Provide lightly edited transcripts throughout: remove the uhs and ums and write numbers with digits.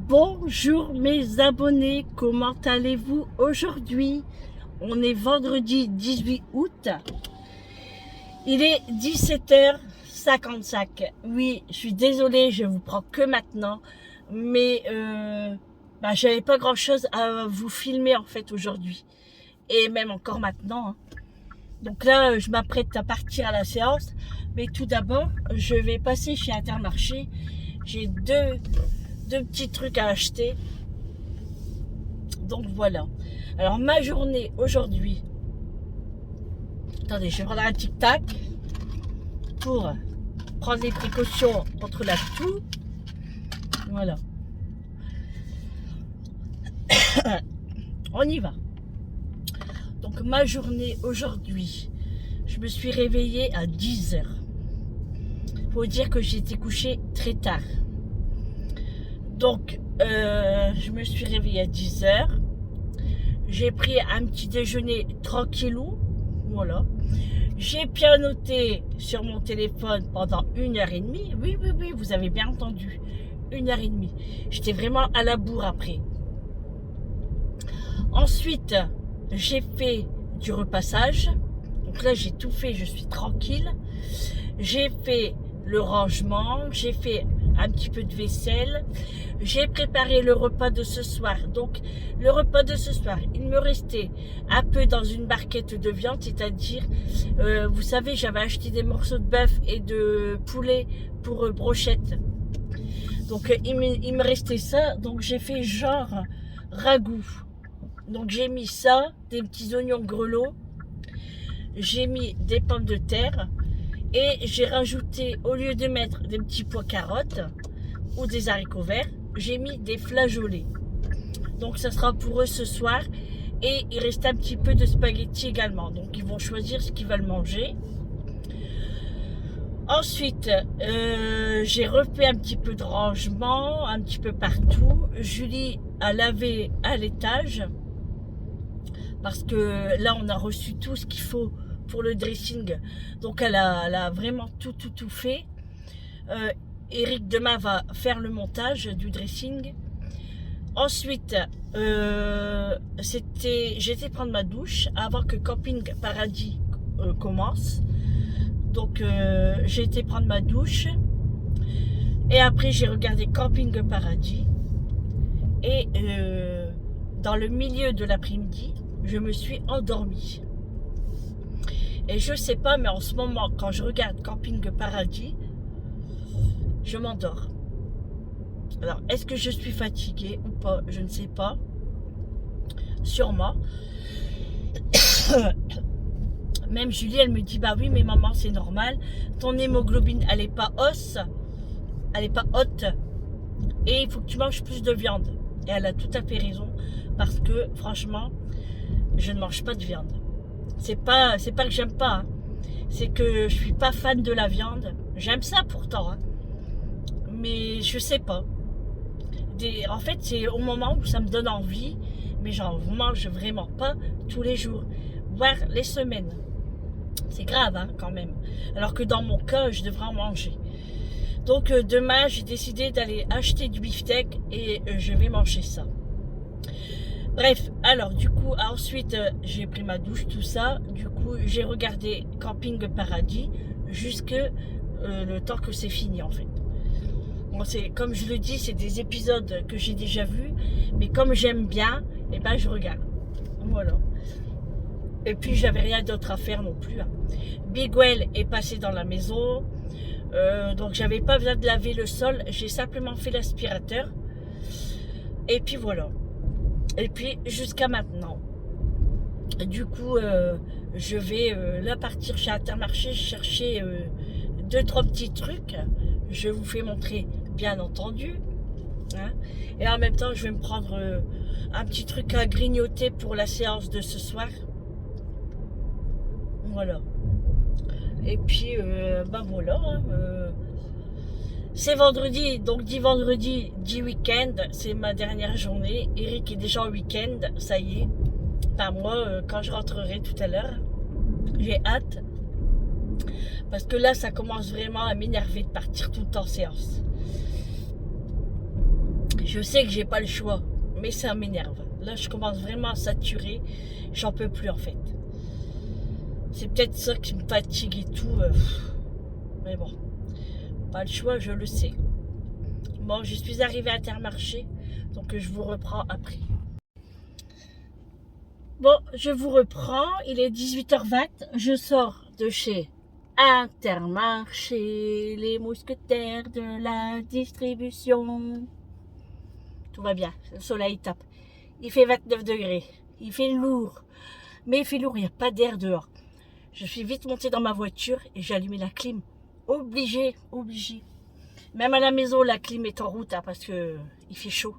Bonjour mes abonnés, comment allez-vous aujourd'hui? On est vendredi 18 août. Il est 17h55. Oui, je suis désolée, je vous prends que maintenant. Mais j'avais pas grand chose à vous filmer en fait aujourd'hui. Et même encore maintenant. Hein. Donc là, je m'apprête à partir à la séance. Mais tout d'abord, je vais passer chez Intermarché. J'ai deux petits trucs à acheter. Donc voilà. Alors ma journée aujourd'hui. Attendez, je vais prendre un tic-tac pour prendre les précautions contre la toux. Voilà. On y va. Donc ma journée aujourd'hui. Je me suis réveillée à 10h. Faut dire que j'ai été couchée très tard. Donc, je me suis réveillée à 10h. J'ai pris un petit déjeuner tranquillou. Voilà. J'ai pianoté sur mon téléphone pendant 1h30. Oui, vous avez bien entendu. 1h30. J'étais vraiment à la bourre après. Ensuite, j'ai fait du repassage. Donc là, j'ai tout fait. Je suis tranquille. J'ai fait le rangement. J'ai fait un petit peu de vaisselle. J'ai préparé le repas de ce soir. Donc, le repas de ce soir, il me restait un peu dans une barquette de viande, c'est-à-dire, vous savez, j'avais acheté des morceaux de bœuf et de poulet pour brochette. Donc, il me restait ça. Donc, j'ai fait genre ragoût. Donc, j'ai mis ça, des petits oignons grelots. J'ai mis des pommes de terre. Et j'ai rajouté, au lieu de mettre des petits pois carottes ou des haricots verts, j'ai mis des flageolets. Donc ça sera pour eux ce soir. Et il reste un petit peu de spaghettis également. Donc ils vont choisir ce qu'ils veulent manger. Ensuite, j'ai refait un petit peu de rangement, un petit peu partout. Julie a lavé à l'étage. Parce que là, on a reçu tout ce qu'il faut pour le dressing. Donc elle a vraiment tout fait. Eric demain va faire le montage du dressing. Ensuite, j'étais prendre ma douche avant que Camping Paradis commence. Donc j'ai été prendre ma douche. Et après j'ai regardé Camping Paradis. Et dans le milieu de l'après-midi, je me suis endormie. Et je sais pas, mais en ce moment, quand je regarde Camping Paradis, je m'endors. Alors, est-ce que je suis fatiguée ou pas? Je ne sais pas. Sûrement. Même Julie, elle me dit, bah oui, mais maman, c'est normal. Ton hémoglobine, elle est pas hausse. Elle est pas haute. Et il faut que tu manges plus de viande. Et elle a tout à fait raison. Parce que, franchement, je ne mange pas de viande. C'est pas que j'aime pas. Hein. C'est que je suis pas fan de la viande. J'aime ça pourtant. Hein. Mais je sais pas. En fait, c'est au moment où ça me donne envie. Mais j'en mange vraiment pas tous les jours. Voire les semaines. C'est grave hein, quand même. Alors que dans mon cas, je devrais en manger. Donc demain, j'ai décidé d'aller acheter du beefsteak. Et je vais manger ça. Bref, alors du coup, ensuite, j'ai pris ma douche, tout ça. Du coup, j'ai regardé Camping Paradis jusque le temps que c'est fini, en fait. Bon, comme je le dis, c'est des épisodes que j'ai déjà vus. Mais comme j'aime bien, eh ben, je regarde. Voilà. Et puis, j'avais rien d'autre à faire non plus. Hein. Big Well est passé dans la maison. Donc, j'avais pas besoin de laver le sol. J'ai simplement fait l'aspirateur. Et puis, voilà. Et puis jusqu'à maintenant. Du coup, je vais là partir chez Intermarché chercher 2-3 petits trucs. Je vous fais montrer, bien entendu. Hein. Et en même temps, je vais me prendre un petit truc à grignoter pour la séance de ce soir. Voilà. Et puis, voilà. Hein, c'est vendredi, donc dit vendredi, dit week-end, c'est ma dernière journée. Eric est déjà en week-end, ça y est. Enfin moi, quand je rentrerai tout à l'heure, j'ai hâte. Parce que là, ça commence vraiment à m'énerver de partir tout le temps en séance. Je sais que j'ai pas le choix, mais ça m'énerve. Là, je commence vraiment à saturer. J'en peux plus en fait. C'est peut-être ça qui me fatigue et tout. Mais bon, pas le choix, je le sais. Bon, je suis arrivée à Intermarché, donc je vous reprends après. Bon, je vous reprends. Il est 18h20. Je sors de chez Intermarché, les mousquetaires de la distribution. Tout va bien, le soleil tape. Il fait 29 degrés. Il fait lourd. Mais il fait lourd, il n'y a pas d'air dehors. Je suis vite montée dans ma voiture et j'ai allumé la clim. Obligé. Même à la maison, la clim est en route hein, parce que il fait chaud.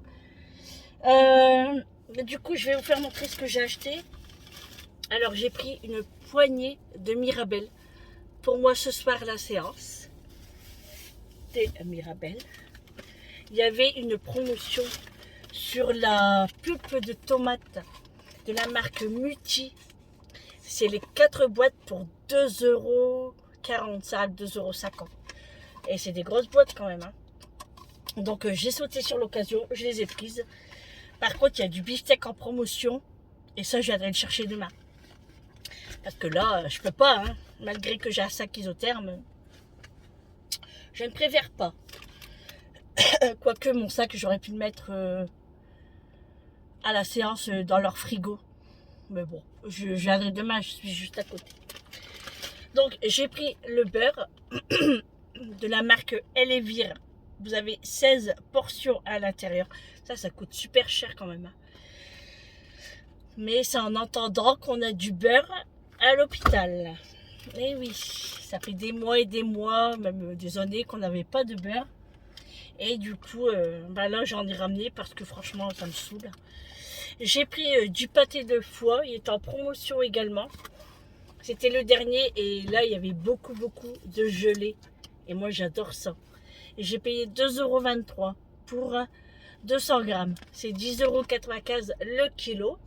Du coup, je vais vous faire montrer ce que j'ai acheté. Alors, j'ai pris une poignée de Mirabelle. Pour moi, ce soir, la séance. Des Mirabelle. Il y avait une promotion sur la pulpe de tomates de la marque Muti. C'est les 4 boîtes pour 2,45 €, 2,50 €. Et c'est des grosses boîtes quand même. Hein. Donc j'ai sauté sur l'occasion, je les ai prises. Par contre, il y a du beefsteak en promotion. Et ça, je viendrai le chercher demain. Parce que là, je peux pas. Hein. Malgré que j'ai un sac isotherme, je ne préfère pas. Quoique mon sac, j'aurais pu le mettre à la séance dans leur frigo. Mais bon, je viendrai demain, je suis juste à côté. Donc, j'ai pris le beurre de la marque Elevir. Vous avez 16 portions à l'intérieur. Ça coûte super cher quand même. Mais c'est en entendant qu'on a du beurre à l'hôpital. Et oui, ça fait des mois et des mois, même des années qu'on n'avait pas de beurre. Et du coup, là j'en ai ramené parce que franchement ça me saoule. J'ai pris du pâté de foie, il est en promotion également. C'était le dernier et là il y avait beaucoup de gelée. Et moi j'adore ça. Et j'ai payé 2,23 € pour 200 grammes. C'est 10,95 € le kilo.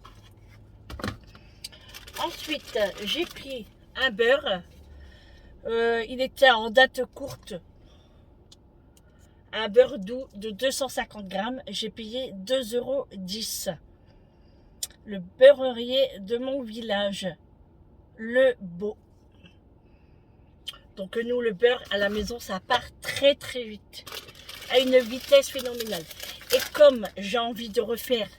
Ensuite, j'ai pris un beurre. Il était en date courte. Un beurre doux de 250 grammes. J'ai payé 2,10 €. Le beurrerier de mon village. Le Beau. Donc nous, le beurre à la maison, ça part très vite. À une vitesse phénoménale. Et comme j'ai envie de refaire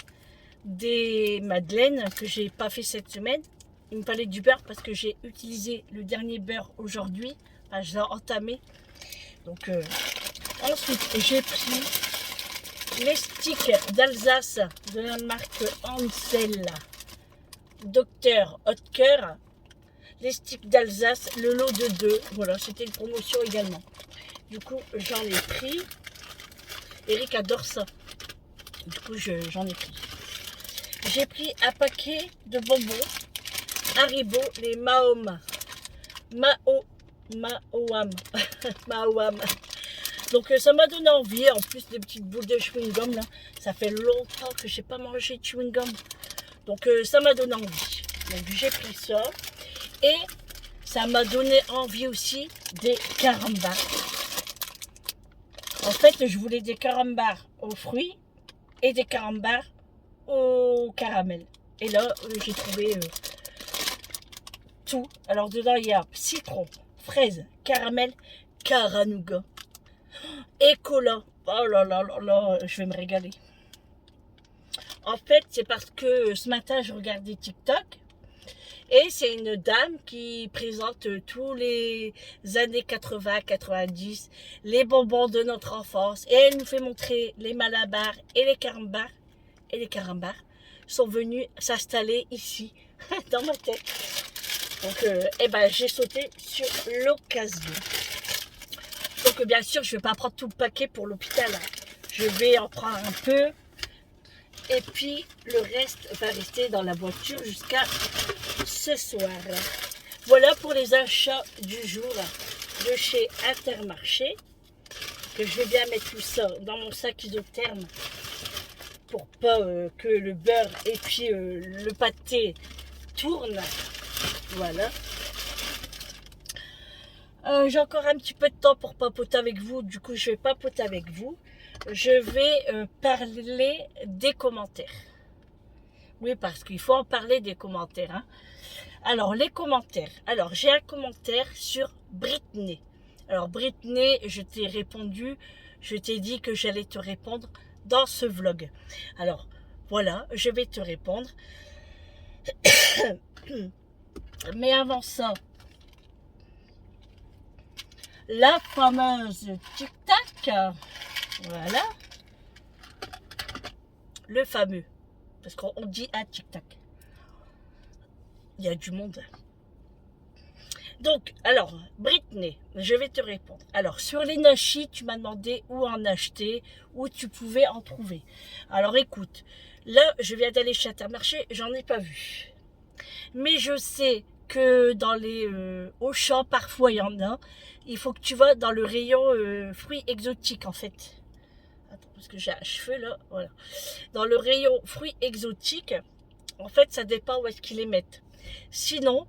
des madeleines que j'ai pas fait cette semaine, il me fallait du beurre parce que j'ai utilisé le dernier beurre aujourd'hui. Enfin, je l'ai entamé. Donc ensuite, j'ai pris les sticks d'Alsace de la marque Ansel. Docteur Haute-Cœur. Les sticks d'Alsace, le lot de 2. Voilà, c'était une promotion également. Du coup, j'en ai pris. Eric adore ça. Du coup, j'en ai pris. J'ai pris un paquet de bonbons Haribo, les Maoam. Donc ça m'a donné envie. En plus des petites boules de chewing-gum là. Ça fait longtemps que j'ai pas mangé de chewing-gum. Donc ça m'a donné envie. Donc j'ai pris ça. Et ça m'a donné envie aussi des carambars. En fait, je voulais des carambars aux fruits et des carambars au caramel. Et là, j'ai trouvé tout. Alors dedans, il y a citron, fraise, caramel, caranouga et cola. Oh là là là là, je vais me régaler. En fait, c'est parce que ce matin, je regardais TikTok. Et c'est une dame qui présente tous les années 80-90, les bonbons de notre enfance. Et elle nous fait montrer les malabars et les carambars. Et les carambars sont venus s'installer ici, dans ma tête. Donc, j'ai sauté sur l'occasion. Donc, bien sûr, je ne vais pas prendre tout le paquet pour l'hôpital. Je vais en prendre un peu. Et puis, le reste va rester dans la voiture jusqu'à ce soir. Voilà pour les achats du jour de chez Intermarché. Que je vais bien mettre tout ça dans mon sac isotherme pour pas que le beurre et puis le pâté tournent. Voilà. J'ai encore un petit peu de temps pour papoter avec vous. Du coup, je vais papoter avec vous. je vais parler des commentaires. Oui, parce qu'il faut en parler des commentaires. Hein. Alors, les commentaires. Alors, j'ai un commentaire sur Britney. Alors, Britney, je t'ai répondu, je t'ai dit que j'allais te répondre dans ce vlog. Alors, voilà, je vais te répondre. Mais avant ça, la fameuse tic-tac, voilà, le fameux, parce qu'on dit un tic-tac. Il y a du monde. Donc, alors, Britney, je vais te répondre. Alors, sur les Nashi, tu m'as demandé où en acheter, où tu pouvais en trouver. Alors, écoute, là, je viens d'aller chez Intermarché, j'en ai pas vu. Mais je sais que dans les Auchan, parfois, il y en a. Il faut que tu vas dans le rayon fruits exotiques, en fait. Attends, parce que j'ai un cheveu, là, voilà. Dans le rayon fruits exotiques, en fait, ça dépend où est-ce qu'ils les mettent. Sinon,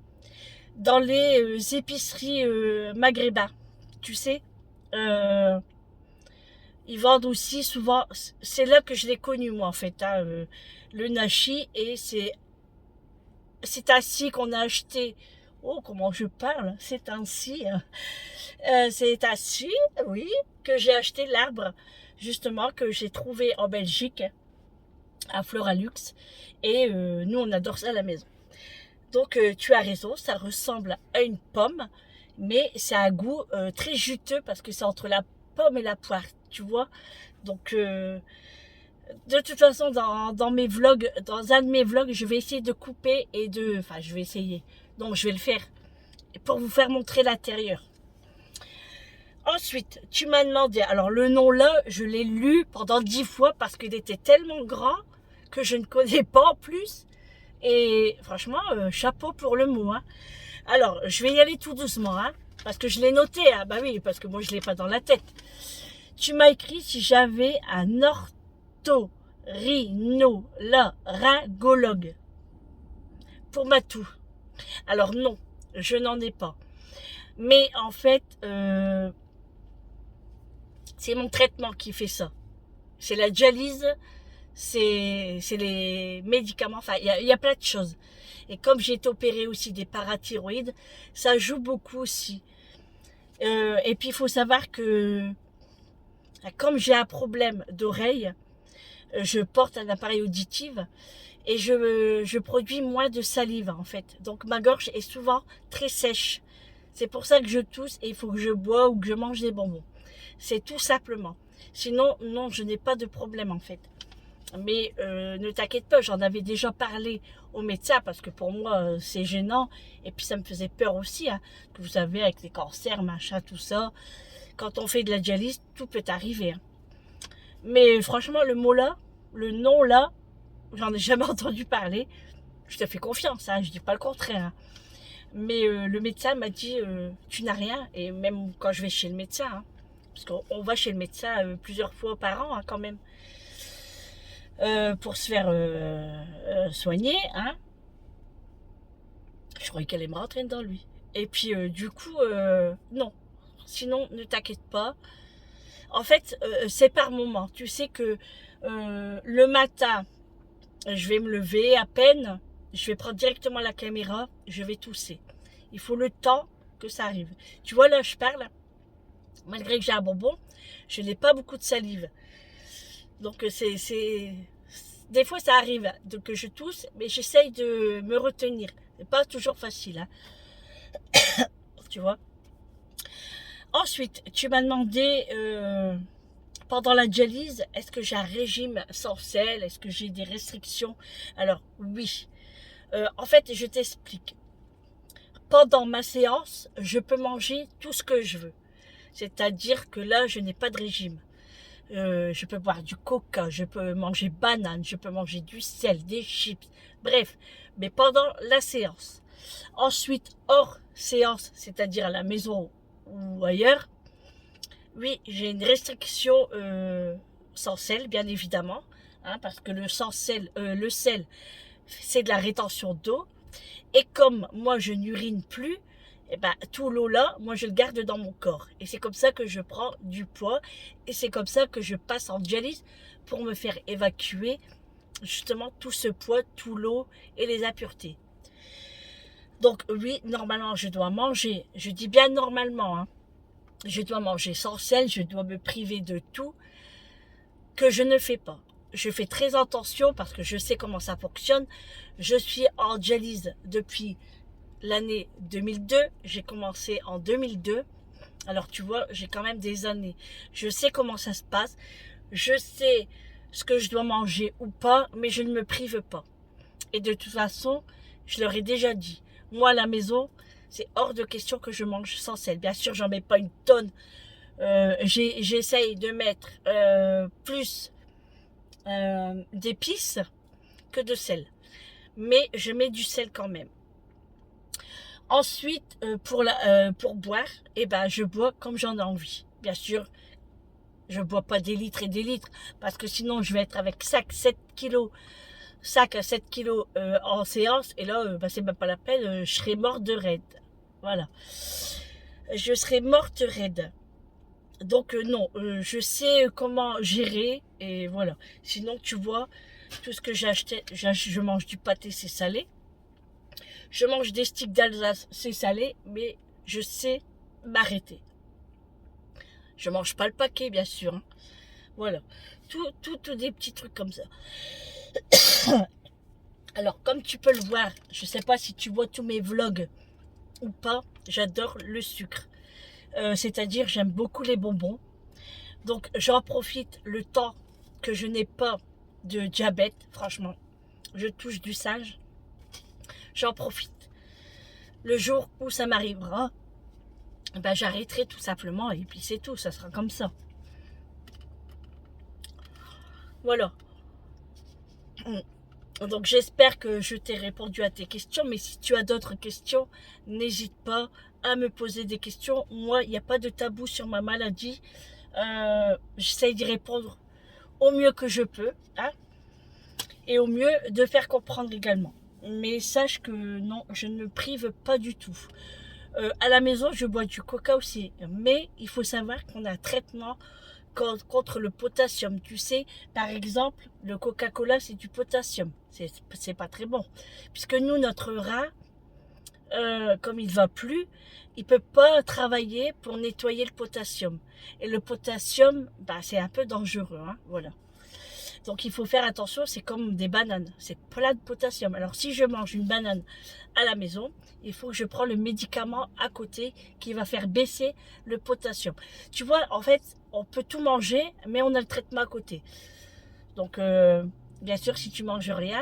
dans les épiceries maghrébins, tu sais, ils vendent aussi souvent, c'est là que je l'ai connu moi en fait, hein, le nashi, et c'est ainsi qu'on a acheté, oh comment je parle, c'est ainsi, c'est ainsi, oui, que j'ai acheté l'arbre, justement, que j'ai trouvé en Belgique, à Floralux, et nous on adore ça à la maison. Donc tu as raison, ça ressemble à une pomme, mais c'est un goût très juteux parce que c'est entre la pomme et la poire, tu vois. Donc de toute façon, dans mes vlogs, dans un de mes vlogs, je vais essayer de couper et de... Enfin, je vais essayer. Donc je vais le faire pour vous faire montrer l'intérieur. Ensuite, tu m'as demandé, alors le nom là, je l'ai lu pendant 10 fois parce qu'il était tellement grand que je ne connais pas en plus. Et franchement, chapeau pour le mot. Hein. Alors, je vais y aller tout doucement, hein, parce que je l'ai noté. Hein. Bah oui, parce que moi, je ne l'ai pas dans la tête. Tu m'as écrit si j'avais un orthorynologue pour ma toux. Alors non, je n'en ai pas. Mais en fait, c'est mon traitement qui fait ça. C'est la dialyse. C'est les médicaments, enfin il y a plein de choses. Et comme j'ai été opérée aussi des parathyroïdes, ça joue beaucoup aussi. Et puis il faut savoir que comme j'ai un problème d'oreille, je porte un appareil auditif et je produis moins de salive en fait. Donc ma gorge est souvent très sèche. C'est pour ça que je tousse et il faut que je bois ou que je mange des bonbons. C'est tout simplement. Sinon, non, je n'ai pas de problème en fait. Mais ne t'inquiète pas, j'en avais déjà parlé au médecin parce que pour moi c'est gênant et puis ça me faisait peur aussi, hein, que vous savez avec les cancers, machin, tout ça. Quand on fait de la dialyse, tout peut arriver. Hein. Mais franchement, le mot là, le nom là, j'en ai jamais entendu parler. Je te fais confiance, hein, je dis pas le contraire. Hein. Mais le médecin m'a dit tu n'as rien, et même quand je vais chez le médecin, hein, parce qu'on va chez le médecin plusieurs fois par an hein, quand même. Pour se faire soigner, hein. Je croyais qu'elle allait me rentrer dans lui. Et puis du coup, non. Sinon, ne t'inquiète pas. En fait, c'est par moment. Tu sais que le matin, je vais me lever à peine. Je vais prendre directement la caméra. Je vais tousser. Il faut le temps que ça arrive. Tu vois, là, je parle. Malgré que j'ai un bonbon, je n'ai pas beaucoup de salive. Donc des fois ça arrive que je tousse, mais j'essaye de me retenir. C'est pas toujours facile, hein. Tu vois. Ensuite, tu m'as demandé pendant la dialyse, est-ce que j'ai un régime sans sel, est-ce que j'ai des restrictions? Alors oui. En fait, je t'explique. Pendant ma séance, je peux manger tout ce que je veux. C'est-à-dire que là, je n'ai pas de régime. Je peux boire du coca, je peux manger banane, je peux manger du sel, des chips, bref, mais pendant la séance. Ensuite, hors séance, c'est-à-dire à la maison ou ailleurs, oui, j'ai une restriction sans sel, bien évidemment, hein, parce que le sel, c'est de la rétention d'eau, et comme moi je n'urine plus, Et ben tout l'eau là, moi je le garde dans mon corps. Et c'est comme ça que je prends du poids. Et c'est comme ça que je passe en dialyse pour me faire évacuer justement tout ce poids, tout l'eau et les impuretés. Donc oui, normalement je dois manger. Je dis bien normalement, hein. Je dois manger sans sel, je dois me priver de tout que je ne fais pas. Je fais très attention parce que je sais comment ça fonctionne. Je suis en dialyse depuis l'année 2002. J'ai commencé en 2002. Alors tu vois, j'ai quand même des années. Je sais comment ça se passe. Je sais ce que je dois manger ou pas, mais je ne me prive pas. Et de toute façon, je leur ai déjà dit. Moi, à la maison, c'est hors de question que je mange sans sel. Bien sûr, j'en mets pas une tonne. J'essaye de mettre plus d'épices que de sel. Mais je mets du sel quand même. Ensuite, pour boire, eh ben, je bois comme j'en ai envie. Bien sûr, je ne bois pas des litres et des litres, parce que sinon, je vais être avec sac 7 kilos, sac à 7 kilos en séance, et là, ben, c'est même pas la peine, je serai morte de raide. Voilà. Je serai morte raide. Donc non, je sais comment gérer, et voilà. Sinon, tu vois, tout ce que j'ai acheté, je mange du pâté, c'est salé. Je mange des sticks d'Alsace, c'est salé, mais je sais m'arrêter. Je mange pas le paquet, bien sûr. Hein. Voilà. Tout des petits trucs comme ça. Alors, comme tu peux le voir, je sais pas si tu vois tous mes vlogs ou pas, j'adore le sucre. C'est-à-dire, j'aime beaucoup les bonbons. Donc, j'en profite le temps que je n'ai pas de diabète, franchement. Je touche du sage. J'en profite. Le jour où ça m'arrivera, ben, j'arrêterai tout simplement et puis c'est tout, ça sera comme ça. Voilà. Donc j'espère que je t'ai répondu à tes questions, mais si tu as d'autres questions, n'hésite pas à me poser des questions. Moi, il n'y a pas de tabou sur ma maladie. J'essaye d'y répondre au mieux que je peux, hein, et au mieux de faire comprendre également. Mais sache que non, je ne me prive pas du tout. À la maison, je bois du coca aussi, mais il faut savoir qu'on a un traitement contre le potassium. Tu sais, par exemple, le Coca-Cola, c'est du potassium. C'est pas très bon. Puisque nous, notre rein, comme il va plus, il peut pas travailler pour nettoyer le potassium. Et le potassium, bah, c'est un peu dangereux. Hein, voilà. Donc il faut faire attention, c'est comme des bananes, c'est plein de potassium. Alors si je mange une banane à la maison, il faut que je prenne le médicament à côté qui va faire baisser le potassium. Tu vois, en fait, on peut tout manger, mais on a le traitement à côté. Donc bien sûr, si tu manges rien,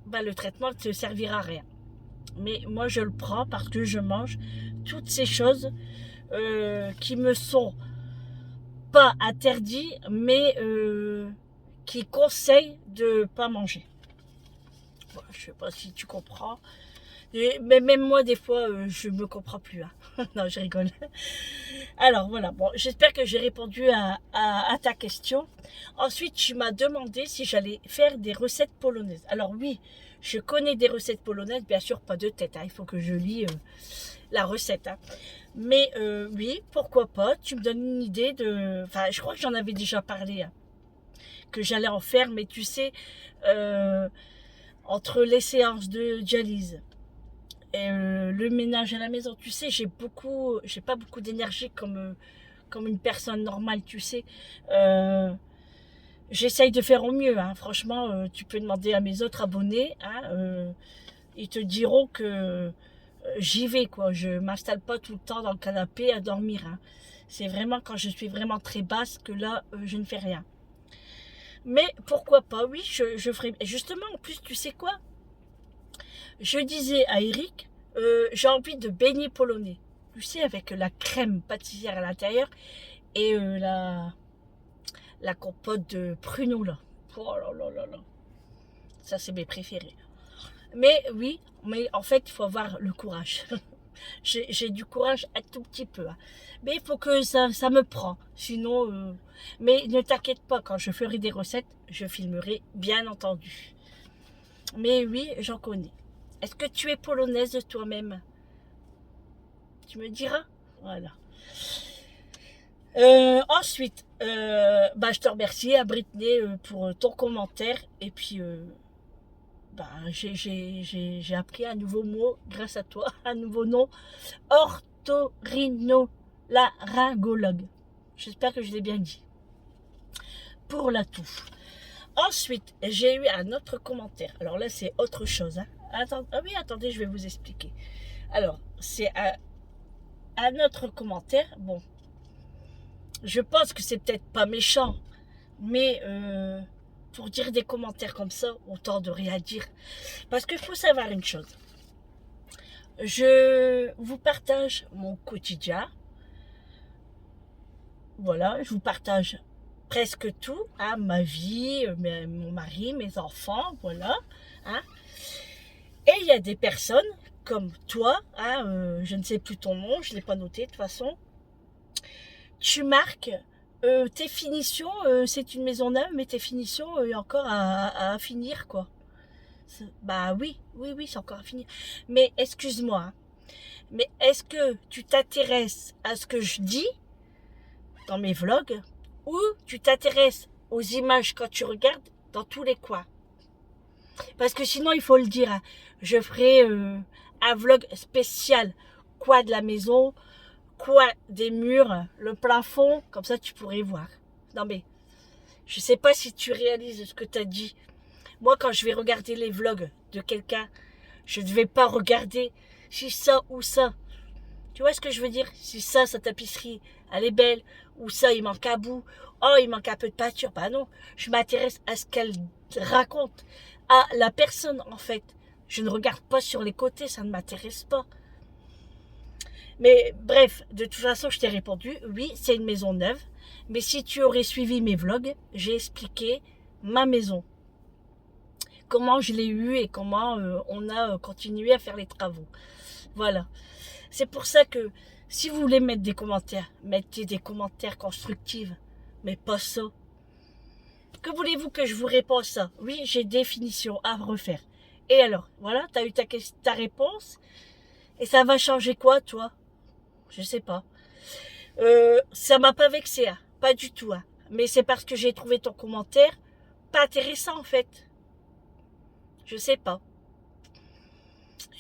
bah, le traitement ne te servira à rien. Mais moi, je le prends parce que je mange toutes ces choses qui me sont pas interdites, mais qui conseille de pas manger. Bon, je sais pas si tu comprends. Mais même moi, des fois, je me comprends plus. Hein. Non, je rigole. Alors voilà, bon, j'espère que j'ai répondu à ta question. Ensuite, tu m'as demandé si j'allais faire des recettes polonaises. Alors oui, je connais des recettes polonaises, bien sûr, pas de tête. Hein. Il faut que je lis la recette. Hein. Mais oui, pourquoi pas. Tu me donnes une idée de... Enfin, je crois que j'en avais déjà parlé. Hein, que j'allais en faire, mais tu sais, entre les séances de dialyse et le ménage à la maison, tu sais, j'ai pas beaucoup d'énergie comme une personne normale, tu sais. J'essaye de faire au mieux, hein. Franchement, tu peux demander à mes autres abonnés, hein, ils te diront que j'y vais, quoi. Je m'installe pas tout le temps dans le canapé à dormir. Hein. C'est vraiment quand je suis vraiment très basse que là, je ne fais rien. Mais pourquoi pas, oui, je ferai. Et justement, en plus, tu sais quoi? Je disais à Eric, j'ai envie de beignets polonais. Tu sais, avec la crème pâtissière à l'intérieur et la compote de pruneau, là. Oh là là là là. Ça, c'est mes préférés. Mais oui, mais en fait, il faut avoir le courage. J'ai du courage un tout petit peu. Hein. Mais il faut que ça me prend. Sinon, mais ne t'inquiète pas, quand je ferai des recettes, je filmerai, bien entendu. Mais oui, j'en connais. Est-ce que tu es polonaise toi-même? tu me diras. Voilà. Ensuite, je te remercie à Britney pour ton commentaire. Et puis, j'ai appris un nouveau mot grâce à toi, un nouveau nom, orthorinolaryngologue. J'espère que je l'ai bien dit. Pour la toux. Ensuite, j'ai eu un autre commentaire. Alors là, c'est autre chose. Hein. Attendez, je vais vous expliquer. Alors, c'est un autre commentaire. Bon, je pense que c'est peut-être pas méchant, mais pour dire des commentaires comme ça, autant de rien dire. Parce qu'il faut savoir une chose. Je vous partage mon quotidien. Voilà, je vous partage presque tout, hein, ma vie, mon mari, mes enfants, voilà. Hein. Et il y a des personnes comme toi, hein, je ne sais plus ton nom, je ne l'ai pas noté de toute façon. Tu marques tes finitions, c'est une maison neuve, mais tes finitions, il y a encore à finir, quoi. Bah oui, c'est encore à finir. Mais excuse-moi, hein, mais est-ce que tu t'intéresses à ce que je dis dans mes vlogs ou tu t'intéresses aux images quand tu regardes dans tous les coins? Parce que sinon, il faut le dire, hein, je ferai un vlog spécial. Quoi de la maison, quoi des murs, le plafond, comme ça tu pourrais voir. Non mais, je sais pas si tu réalises ce que tu as dit. Moi, quand je vais regarder les vlogs de quelqu'un, je ne vais pas regarder si ça ou ça. Tu vois ce que je veux dire? Si ça, sa tapisserie, elle est belle, ou ça, il manque un bout, oh, il manque un peu de peinture. Bah non, je m'intéresse à ce qu'elle raconte, à la personne, en fait. Je ne regarde pas sur les côtés, ça ne m'intéresse pas. Mais bref, de toute façon, je t'ai répondu, oui, c'est une maison neuve. Mais si tu aurais suivi mes vlogs, j'ai expliqué ma maison. Comment je l'ai eue et comment on a continué à faire les travaux. Voilà. C'est pour ça que si vous voulez mettre des commentaires, mettez des commentaires constructifs, mais pas ça. Que voulez-vous que je vous réponde ça? Oui, j'ai des finitions à refaire. Et alors, voilà, tu as eu ta réponse. Et ça va changer quoi, toi? Je sais pas. Ça m'a pas vexé, hein, pas du tout. Hein. Mais c'est parce que j'ai trouvé ton commentaire pas intéressant, en fait. Je sais pas.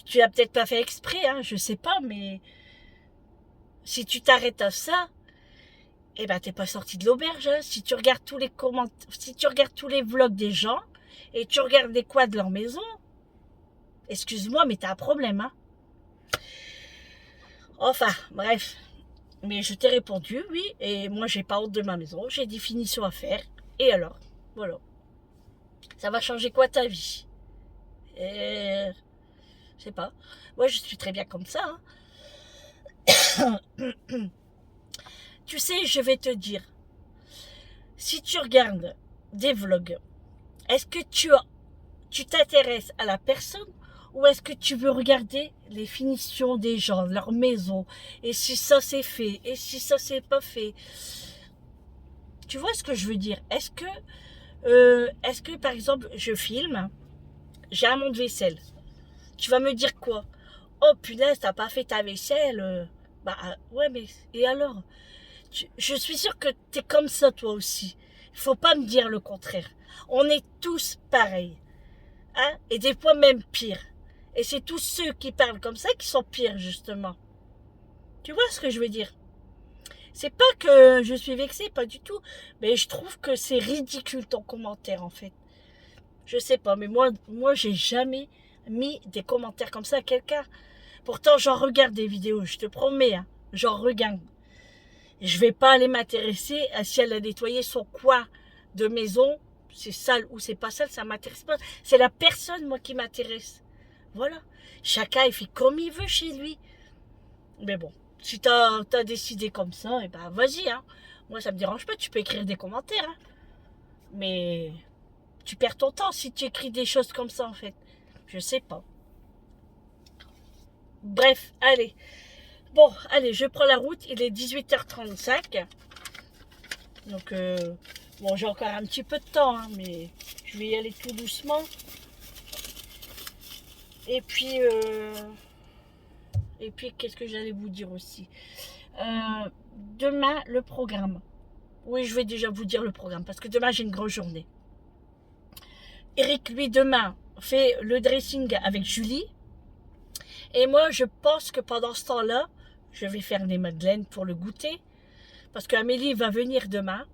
Tu l'as peut-être pas fait exprès, hein, je sais pas, mais si tu t'arrêtes à ça, eh ben t'es pas sorti de l'auberge. Hein. Si tu regardes tous les si tu regardes tous les vlogs des gens et tu regardes les coins de leur maison, excuse-moi, mais t'as un problème, hein. Enfin, bref. Mais je t'ai répondu, oui, et moi j'ai pas honte de ma maison, j'ai des finitions à faire. Et alors, voilà. Ça va changer quoi ta vie? Je sais pas. Moi je suis très bien comme ça. Hein. Tu sais, je vais te dire, si tu regardes des vlogs, est-ce que tu t'intéresses à la personne ou est-ce que tu veux regarder les finitions des gens, leur maison, et si ça c'est fait, et si ça c'est pas fait? Tu vois ce que je veux dire? Est-ce que par exemple, je filme, j'ai un monde vaisselle. Tu vas me dire quoi? Oh punaise, t'as pas fait ta vaisselle. Bah ouais, mais et alors? Je suis sûre que t'es comme ça toi aussi. Il faut pas me dire le contraire. On est tous pareils. Hein? Et des fois même pire. Et c'est tous ceux qui parlent comme ça qui sont pires, justement. Tu vois ce que je veux dire? C'est pas que je suis vexée, pas du tout. Mais je trouve que c'est ridicule ton commentaire, en fait. Je sais pas, mais moi j'ai jamais mis des commentaires comme ça à quelqu'un. Pourtant, j'en regarde des vidéos, je te promets, hein, j'en regarde. Je vais pas aller m'intéresser à si elle a nettoyé son coin de maison, c'est sale ou c'est pas sale, ça m'intéresse pas. C'est la personne, moi, qui m'intéresse. Voilà. Chacun, il fait comme il veut chez lui. Mais bon, si t'as décidé comme ça, et ben vas-y, hein. Moi, ça me dérange pas, tu peux écrire des commentaires, hein. Mais tu perds ton temps si tu écris des choses comme ça, en fait. Je sais pas. Bref, allez. Bon, allez, je prends la route. Il est 18h35. Donc, bon, j'ai encore un petit peu de temps, hein, mais je vais y aller tout doucement. Et puis, Et puis, qu'est-ce que j'allais vous dire aussi? Demain, le programme. Oui, je vais déjà vous dire le programme, parce que demain, j'ai une grosse journée. Eric, lui, demain, fait le dressing avec Julie. Et moi, je pense que pendant ce temps-là, je vais faire des madeleines pour le goûter. Parce qu'Amélie va venir demain.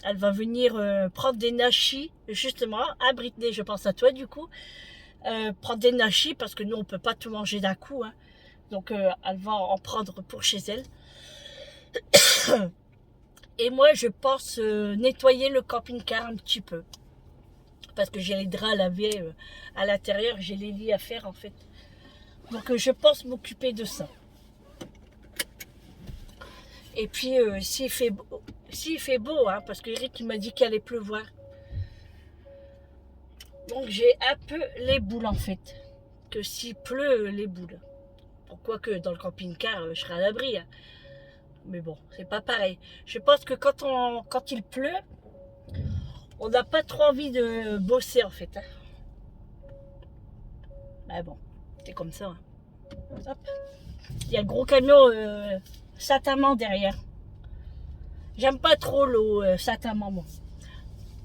Elle va venir prendre des nachis, justement. Ah, Britney, je pense à toi, du coup. Prendre des nachis, parce que nous, on ne peut pas tout manger d'un coup. Hein. Donc, elle va en prendre pour chez elle. Et moi, je pense nettoyer le camping-car un petit peu. Parce que j'ai les draps à laver à l'intérieur. J'ai les lits à faire, en fait. Donc, je pense m'occuper de ça. Et puis, s'il fait beau, hein, parce qu'Eric m'a dit qu'il allait pleuvoir. Donc, j'ai un peu les boules, en fait. Que s'il pleut, les boules. Pourquoi que dans le camping-car, je serai à l'abri. Hein. Mais bon, c'est pas pareil. Je pense que quand il pleut, on n'a pas trop envie de bosser, en fait. Hein. Mais bon, c'est comme ça. Hein. Hop. Il y a le gros camion Saint-Amand derrière. J'aime pas trop l'eau Saint-Amand, moi.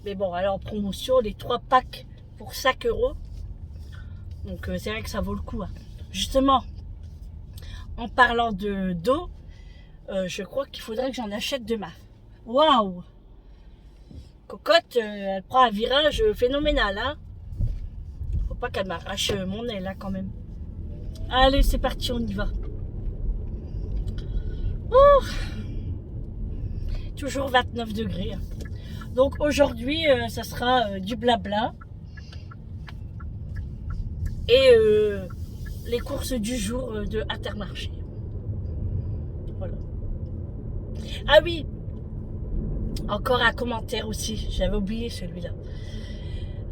Mais bon, alors en promotion, les 3 packs pour 5 €. Donc c'est vrai que ça vaut le coup. Hein. Justement, en parlant d'eau, je crois qu'il faudrait que j'en achète demain. Waouh! Cocotte, elle prend un virage phénoménal. Hein. Faut pas qu'elle m'arrache mon nez là quand même. Allez, c'est parti, on y va. Ouh. Toujours 29 degrés. Hein. Donc aujourd'hui, ça sera du blabla. Et les courses du jour de Intermarché. Voilà. Ah oui, encore un commentaire aussi, j'avais oublié celui-là.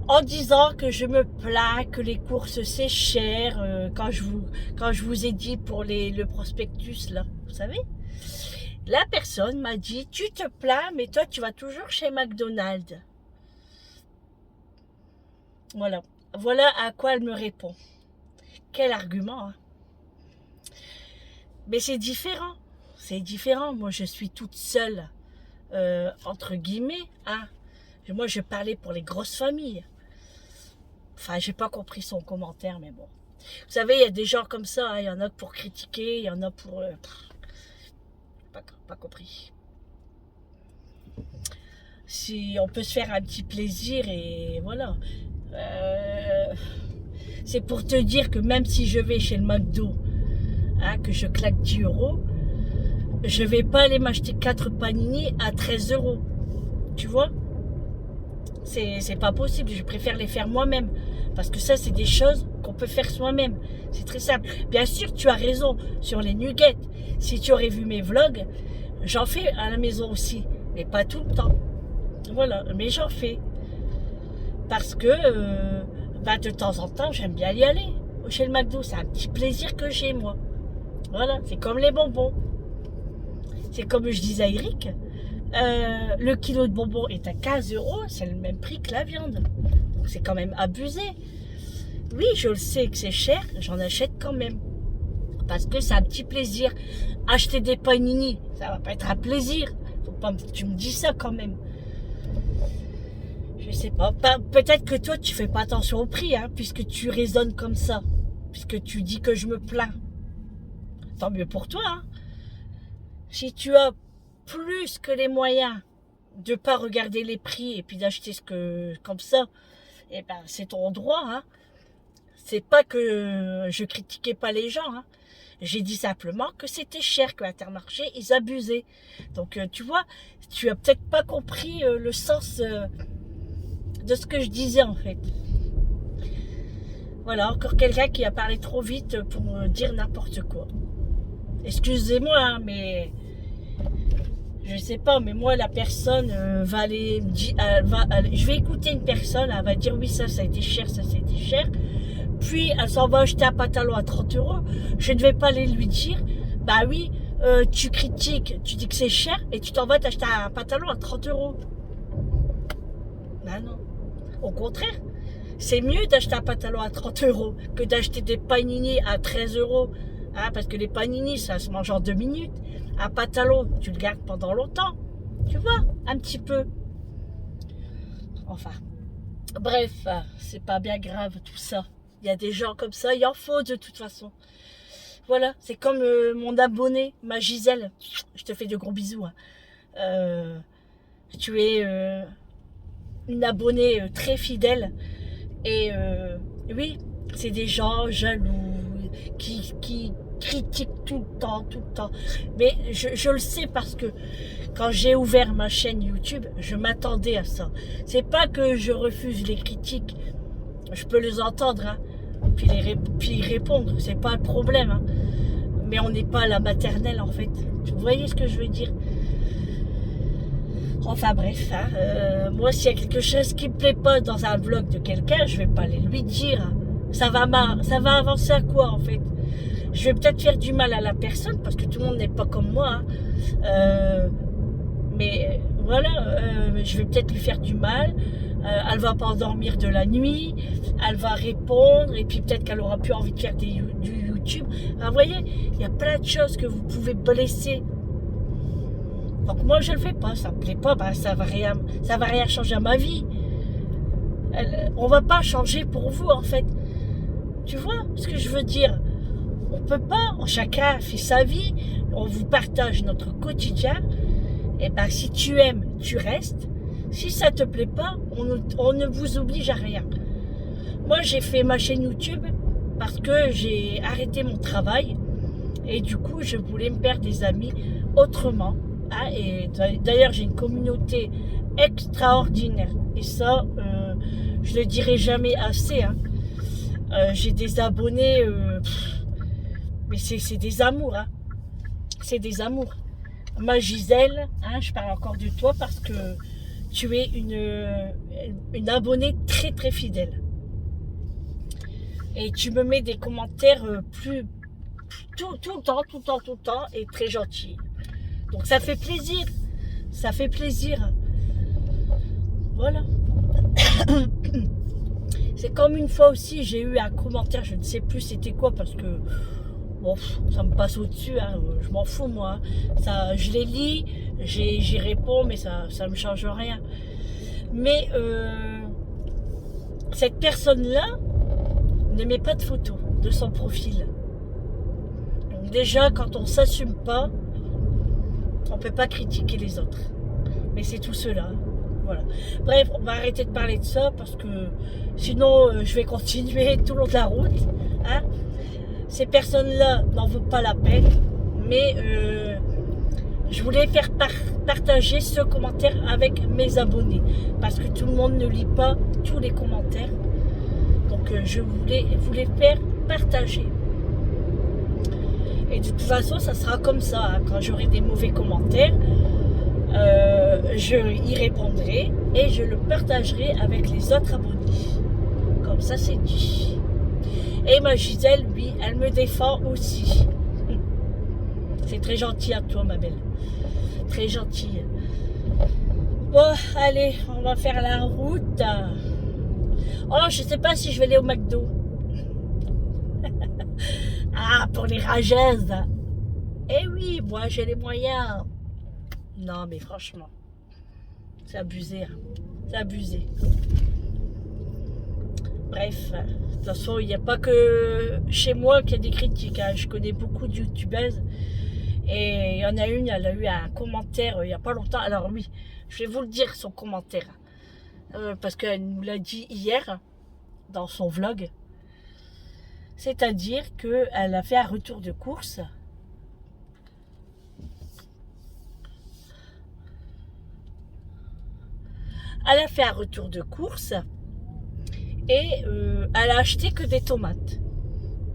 En disant que je me plains, que les courses c'est cher, quand je vous ai dit pour le prospectus là, vous savez, la personne m'a dit, tu te plains, mais toi tu vas toujours chez McDonald's. Voilà. Voilà à quoi elle me répond. Quel argument, hein. Mais c'est différent. C'est différent. Moi, je suis toute seule, entre guillemets. Hein. Moi, je parlais pour les grosses familles. Enfin, j'ai pas compris son commentaire, mais bon. Vous savez, il y a des gens comme ça. Hein. Il y en a pour critiquer, il y en a pour... pas compris. Si on peut se faire un petit plaisir et voilà. C'est pour te dire que même si je vais chez le McDo, hein, que je claque 10 €, je vais pas aller m'acheter 4 panini à 13 €. Tu vois? C'est pas possible. Je préfère les faire moi-même. Parce que ça, c'est des choses qu'on peut faire soi-même. C'est très simple. Bien sûr, tu as raison sur les nuggets. Si tu aurais vu mes vlogs, j'en fais à la maison aussi. Mais pas tout le temps. Voilà. Mais j'en fais. Parce que de temps en temps, j'aime bien y aller. Chez le McDo, c'est un petit plaisir que j'ai, moi. Voilà, c'est comme les bonbons. C'est comme je disais à Eric, le kilo de bonbons est à 15 €, c'est le même prix que la viande. Donc c'est quand même abusé. Oui, je le sais que c'est cher, j'en achète quand même. Parce que c'est un petit plaisir. Acheter des panini, ça va pas être un plaisir. Faut pas que tu me dis ça quand même. Je sais pas. Peut-être que toi, tu fais pas attention au prix, hein, puisque tu raisonnes comme ça. Puisque tu dis que je me plains. Tant mieux pour toi. Hein. Si tu as plus que les moyens de pas regarder les prix et puis d'acheter comme ça, eh ben, c'est ton droit. Hein. C'est pas que je critiquais pas les gens. Hein. J'ai dit simplement que c'était cher, que Intermarché, ils abusaient. Donc, tu vois, tu as peut-être pas compris le sens... de ce que je disais en fait. Voilà, encore quelqu'un qui a parlé trop vite pour dire n'importe quoi. Excusez-moi, hein, mais je sais pas, mais moi la personne va aller me dire, je vais écouter une personne, elle va dire oui ça a été cher, ça a été cher. Puis elle s'en va acheter un pantalon à 30 €. Je ne vais pas aller lui dire, bah oui, tu critiques, tu dis que c'est cher et tu t'en vas t'acheter un pantalon à 30 €. Ben non. Au contraire, c'est mieux d'acheter un pantalon à 30 € que d'acheter des panini à 13 €, Hein, parce que les panini, ça se mange en 2 minutes. Un pantalon, tu le gardes pendant longtemps. Tu vois, un petit peu. Enfin, bref, c'est pas bien grave tout ça. Il y a des gens comme ça, il en faut de toute façon. Voilà, c'est comme mon abonné, ma Gisèle. Je te fais de gros bisous. Hein. Tu es une abonnée très fidèle. Et oui, c'est des gens jaloux qui critiquent tout le temps, tout le temps. Mais je le sais parce que quand j'ai ouvert ma chaîne YouTube, je m'attendais à ça. C'est pas que je refuse les critiques. Je peux les entendre, hein, puis y répondre. C'est pas le problème. Hein. Mais on n'est pas à la maternelle en fait. Vous voyez ce que je veux dire? Enfin bref, hein, moi s'il y a quelque chose qui me plaît pas dans un vlog de quelqu'un, je vais pas aller lui dire. Ça va avancer à quoi en fait? Je vais peut-être faire du mal à la personne parce que tout le monde n'est pas comme moi. Hein. Mais voilà, je vais peut-être lui faire du mal. Elle va pas endormir de la nuit. Elle va répondre et puis peut-être qu'elle aura plus envie de faire du YouTube. Enfin, vous voyez, il y a plein de choses que vous pouvez blesser. Donc moi je le fais pas, ça me plaît pas, ben, ça va rien changer à ma vie. On va pas changer pour vous en fait. Tu vois ce que je veux dire? On peut pas, chacun fait sa vie, on vous partage notre quotidien. Et ben si tu aimes, tu restes. Si ça te plaît pas, on ne vous oblige à rien. Moi j'ai fait ma chaîne YouTube parce que j'ai arrêté mon travail et du coup je voulais me faire des amis autrement. Hein, et d'ailleurs j'ai une communauté extraordinaire et ça je le dirai jamais assez. Hein. J'ai des abonnés mais c'est des amours. Hein. C'est des amours. Ma Gisèle, hein, je parle encore de toi parce que tu es une abonnée très très fidèle. Et tu me mets des commentaires tout le temps et très gentils. Donc ça fait plaisir. Ça fait plaisir. Voilà. C'est comme une fois aussi, j'ai eu un commentaire, je ne sais plus c'était quoi parce que bon, ça me passe au-dessus, hein, je m'en fous moi. Ça, je les lis, j'y réponds, mais ça me change rien. Mais cette personne-là ne met pas de photo de son profil. Donc déjà, quand on ne s'assume pas, on ne peut pas critiquer les autres. Mais c'est tout cela. Voilà. Bref, on va arrêter de parler de ça parce que sinon, je vais continuer tout le long de la route. Hein. Ces personnes-là n'en vaut pas la peine. Mais je voulais faire partager ce commentaire avec mes abonnés. Parce que tout le monde ne lit pas tous les commentaires. Donc je voulais faire partager. Et de toute façon, ça sera comme ça. Hein. Quand j'aurai des mauvais commentaires, je y répondrai et je le partagerai avec les autres abonnés. Comme ça, c'est dit. Et ma Gisèle, lui, elle me défend aussi. C'est très gentil à toi, ma belle. Très gentil. Bon, allez, on va faire la route. Oh, je sais pas si je vais aller au McDo. Ah, pour les rageuses. Eh oui, moi j'ai les moyens. Non, mais franchement, c'est abusé. Hein. C'est abusé. Bref, de toute façon, il n'y a pas que chez moi qu'il y a des critiques. Hein. Je connais beaucoup de youtubeuses. Et il y en a une, elle a eu un commentaire il n'y a pas longtemps. Alors oui, je vais vous le dire, son commentaire. Parce qu'elle nous l'a dit hier, dans son vlog. C'est-à-dire qu'elle a fait un retour de course. Elle a fait un retour de course et elle a acheté que des tomates.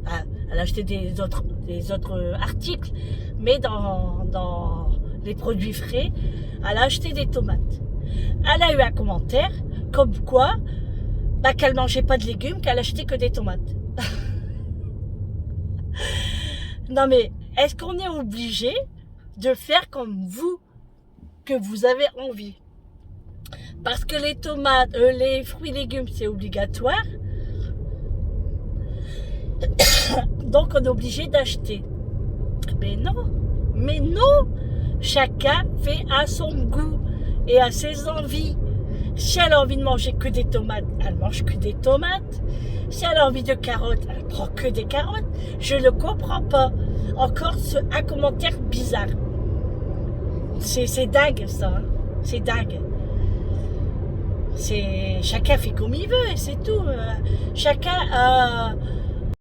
Enfin, elle a acheté des autres articles, mais dans les produits frais, elle a acheté des tomates. Elle a eu un commentaire comme quoi qu'elle mangeait pas de légumes, qu'elle achetait que des tomates. Non mais, est-ce qu'on est obligé de faire comme vous, que vous avez envie? Parce que les tomates, les fruits et légumes, c'est obligatoire. Donc on est obligé d'acheter. Mais non, chacun fait à son goût et à ses envies. Si elle a envie de manger que des tomates, elle mange que des tomates. Si elle a envie de carottes, elle prend que des carottes. Je ne comprends pas. Encore un commentaire bizarre. C'est dingue ça. Hein. C'est dingue. Chacun fait comme il veut et c'est tout. Chacun a